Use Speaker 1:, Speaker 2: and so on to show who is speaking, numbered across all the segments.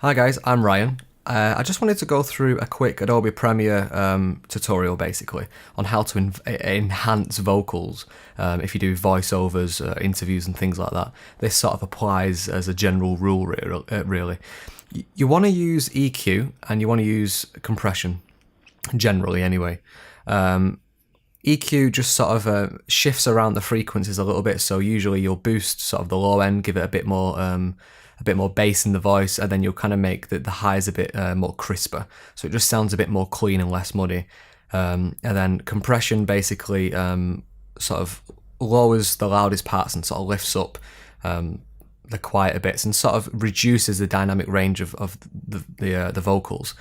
Speaker 1: Hi guys, I'm Ryan. I just wanted to go through a quick Adobe Premiere tutorial basically on how to enhance vocals if you do voiceovers, interviews and things like that. This sort of applies as a general rule really. You want to use EQ and you want to use compression, generally anyway. EQ just sort of shifts around the frequencies a little bit, so usually you'll boost sort of the low end, give it a bit more bass in the voice, and then you'll kind of make the highs a bit more crisper, so it just sounds a bit more clean and less muddy. And then compression basically sort of lowers the loudest parts and sort of lifts up the quieter bits and sort of reduces the dynamic range of the vocals.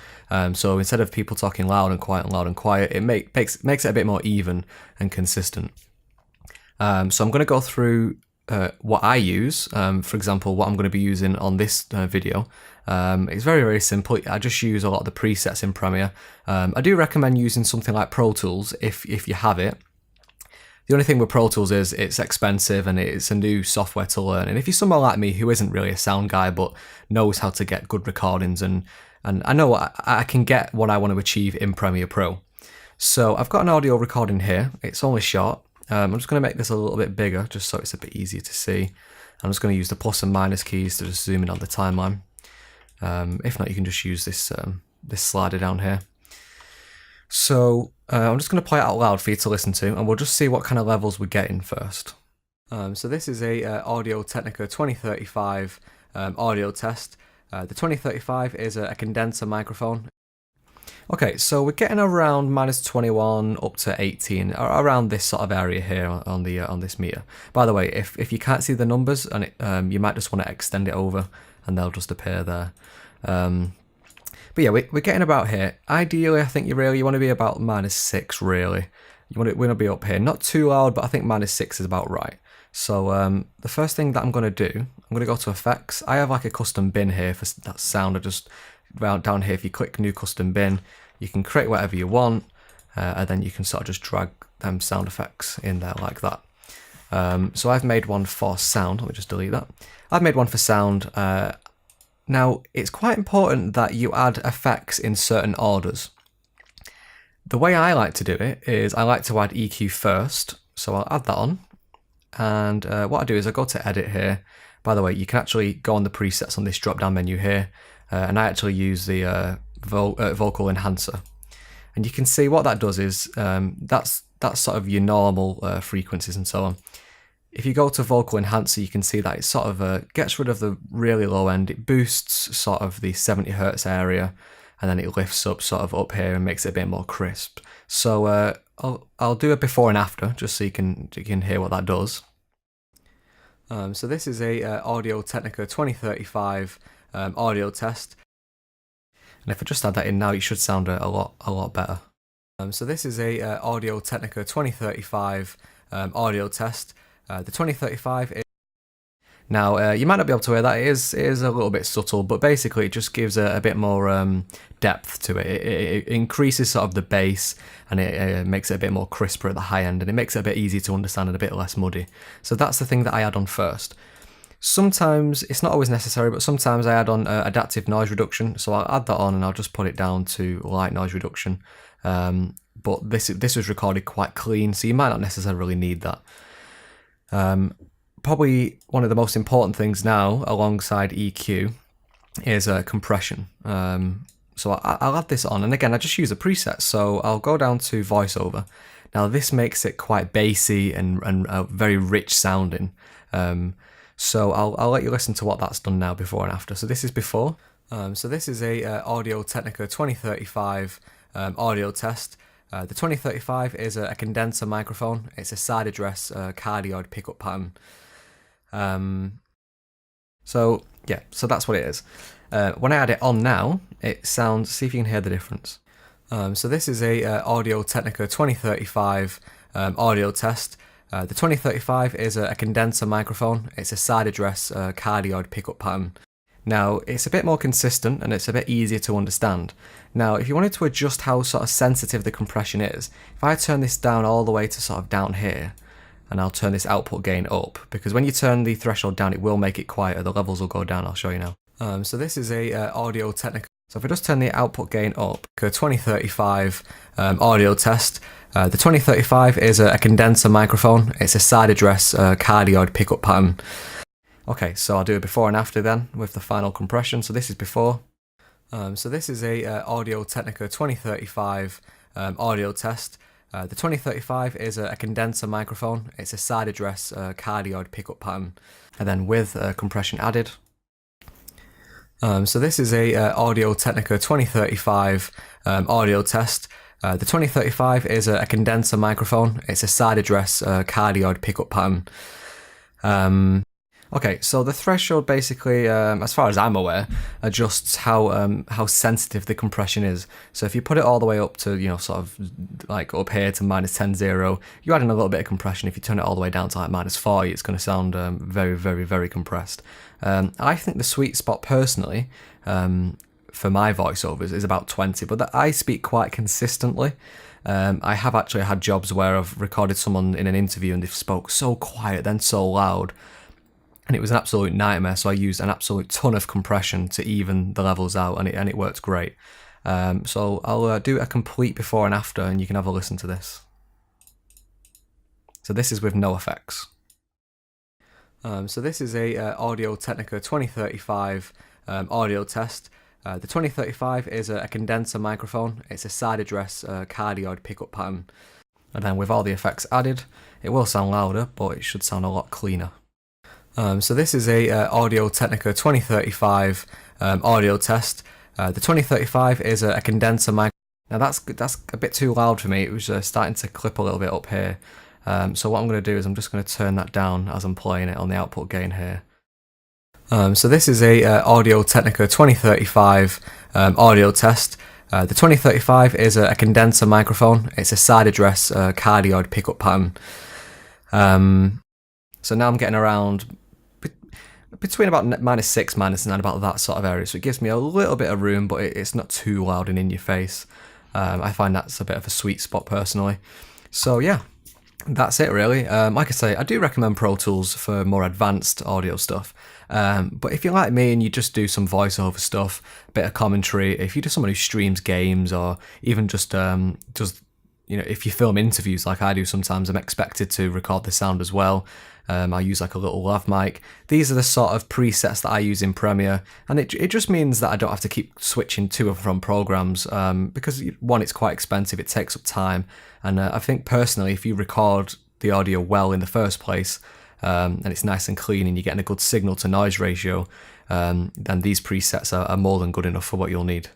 Speaker 1: So instead of people talking loud and quiet and loud and quiet, it makes it a bit more even and consistent. So I'm going to go through what I use. For example, what I'm going to be using on this video. It's very simple. I just use a lot of the presets in Premiere. I do recommend using something like Pro Tools if you have it. The only thing with Pro Tools is it's expensive and it's a new software to learn. And if you're someone like me who isn't really a sound guy but knows how to get good recordings and I know I can get what I want to achieve in Premiere Pro. So I've got an audio recording here. It's only short. I'm just going to make this a little bit bigger just so it's a bit easier to see. I'm just going to use the plus and minus keys to just zoom in on the timeline. If not, you can just use this slider down here. So I'm just going to play it out loud for you to listen to, and we'll just see what kind of levels we're getting first. So this is a Audio-Technica 2035 audio test. The 2035 is a condenser microphone. Okay, so we're getting around -21 up to 18, around this sort of area here on this meter. By the way, if you can't see the numbers, and you might just want to extend it over, and they'll just appear there. But yeah, we're getting about here. Ideally, I think you want to be about -6 really. You want to be up here, not too loud, but I think -6 is about right. So the first thing that I'm going to do, I'm going to go to effects. I have like a custom bin here for that sound. I just down here, if you click new custom bin, you can create whatever you want, and then you can sort of just drag them sound effects in there like that. So I've made one for sound. Let me just delete that. I've made one for sound. Now, it's quite important that you add effects in certain orders. The way I like to do it is I like to add EQ first, so I'll add that on. And what I do is I go to edit here. By the way, you can actually go on the presets on this drop-down menu here, and I actually use the vocal enhancer. And you can see what that does is that's sort of your normal frequencies and so on. If you go to vocal enhancer, you can see that it sort of gets rid of the really low end. It boosts sort of the 70 Hertz area, and then it lifts up sort of up here and makes it a bit more crisp. So I'll do a before and after just so you can hear what that does. So this is a Audio-Technica 2035 audio test. And if I just add that in now, it should sound a lot better. So this is a Audio-Technica 2035 audio test. The 2035 is... Now, you might not be able to hear that. It is a little bit subtle, but basically it just gives a bit more depth to it. It increases sort of the bass, and it makes it a bit more crisper at the high end, and it makes it a bit easier to understand and a bit less muddy. So that's the thing that I add on first. Sometimes, it's not always necessary, but sometimes I add on adaptive noise reduction. So I'll add that on and I'll just put it down to light noise reduction. But this was recorded quite clean, so you might not necessarily need that. Probably one of the most important things now, alongside EQ, is compression. So I'll add this on, and again, I just use a preset. So I'll go down to voiceover. Now this makes it quite bassy and very rich sounding. So I'll let you listen to what that's done now, before and after. So this is before. So this is a Audio-Technica 2035 audio test. The 2035 is a condenser microphone. It's a side address cardioid pickup pattern. So yeah, so that's what it is. When I add it on now, it sounds, see if you can hear the difference. So this is a Audio-Technica 2035 audio test. The 2035 is a condenser microphone. It's a side address cardioid pickup pattern. Now, it's a bit more consistent and it's a bit easier to understand. Now, if you wanted to adjust how sort of sensitive the compression is, if I turn this down all the way to sort of down here, and I'll turn this output gain up, because when you turn the threshold down, it will make it quieter. The levels will go down. I'll show you now. So this is a Audio-Technica. So if I just turn the output gain up, a 2035 audio test. The 2035 is a condenser microphone. It's a side address cardioid pickup pattern. Okay, so I'll do a before and after then with the final compression. So this is before. So this is a Audio-Technica 2035 audio test. The 2035 is a condenser microphone. It's a side address cardioid pickup pattern, and then with compression added. So this is a Audio-Technica 2035 audio test. The 2035 is a condenser microphone. It's a side address cardioid pickup pattern. Okay, so the threshold basically, as far as I'm aware, adjusts how sensitive the compression is. So if you put it all the way up to, sort of like up here to -10.0, you add in a little bit of compression. If you turn it all the way down to like -40, it's going to sound very, very, very compressed. I think the sweet spot personally, for my voiceovers is about 20, but I speak quite consistently. I have actually had jobs where I've recorded someone in an interview and they've spoke so quiet, then so loud. And it was an absolute nightmare, so I used an absolute ton of compression to even the levels out, and it worked great. So I'll do a complete before and after, and you can have a listen to this. So this is with no effects. So this is a Audio-Technica 2035 audio test. The 2035 is a condenser microphone. It's a side address cardioid pickup pattern. And then with all the effects added, it will sound louder, but it should sound a lot cleaner. So this is a Audio-Technica 2035 audio test. The 2035 is a condenser mic. Now that's a bit too loud for me. It was starting to clip a little bit up here. So what I'm going to do is I'm just going to turn that down as I'm playing it on the output gain here. So this is a Audio-Technica 2035 audio test. The 2035 is a condenser microphone. It's a side address cardioid pickup pattern. So now I'm getting around between about -6, -9, about that sort of area. So it gives me a little bit of room, but it's not too loud and in your face. I find that's a bit of a sweet spot personally. So yeah, that's it really. Like I say, I do recommend Pro Tools for more advanced audio stuff. But if you're like me and you just do some voiceover stuff, a bit of commentary, if you're just someone who streams games or even just if you film interviews like I do sometimes, I'm expected to record the sound as well. I use like a little lav mic. These are the sort of presets that I use in Premiere, and it just means that I don't have to keep switching to and from programs because one, it's quite expensive, it takes up time, and I think personally if you record the audio well in the first place and it's nice and clean and you're getting a good signal to noise ratio, then these presets are more than good enough for what you'll need.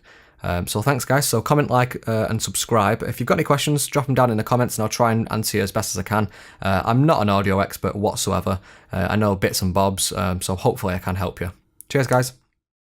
Speaker 1: So thanks guys, so comment, like and subscribe. If you've got any questions, drop them down in the comments and I'll try and answer you as best as I can. I'm not an audio expert whatsoever. I know bits and bobs, so hopefully I can help you. Cheers guys.